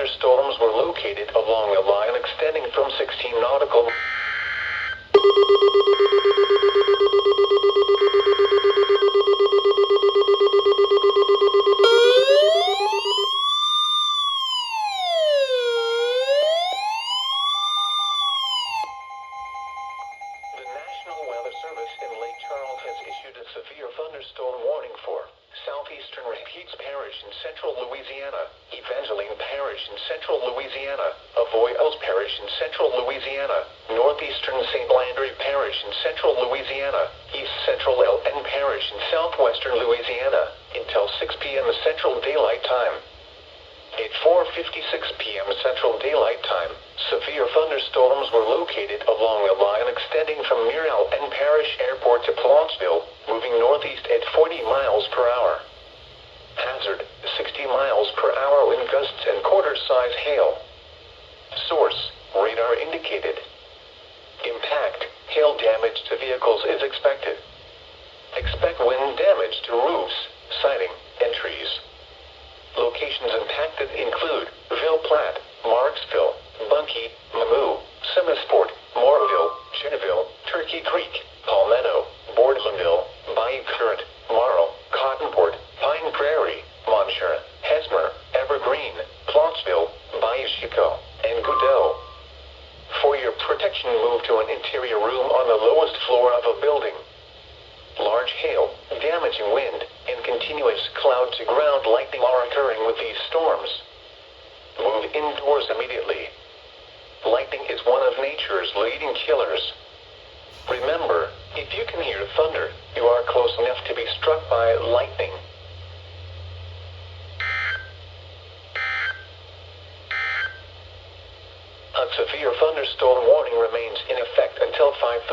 thunderstorms were located along a line extending from 16 nautical The National Weather Service in Lake Charles has issued a severe thunderstorm warning for southeastern Rapides Parish in central Louisiana, Evangeline Parish in central Louisiana, Avoyelles Parish in central Louisiana, northeastern St. Landry Parish in central Louisiana, east central LN Parish in southwestern Louisiana, until 6 p.m. Central Daylight Time. At 4:56 p.m. Central Daylight Time, severe thunderstorms were located along a line extending from Muriel N. Parish Airport to Plantsville, moving northeast at 40 miles per hour. Hazard, 60 miles per hour wind gusts and quarter-size hail. Source, radar indicated. Impact, hail damage to vehicles is expected. Expect wind damage to roofs, siding, and trees. Locations impacted include Ville Platte, Marksville, Bunkie, Mamou, Semisport, Moorville, Cheneville, Turkey Creek, Palmetto, Boardmanville, Bayou Current, Morrow, Cottonport, Pine Prairie, Monshire, Hesmer, Evergreen, Plantsville, Bayou Chico, and Goodell. For your protection, move to an interior room on the lowest floor of a building. Large hail, damaging wind, and continuous cloud-to-ground lightning are occurring with these storms. Move indoors immediately. Lightning is one of nature's leading killers. Remember, if you can hear thunder, you are close enough to be struck by lightning. A severe thunderstorm warning remains in effect until 5:30.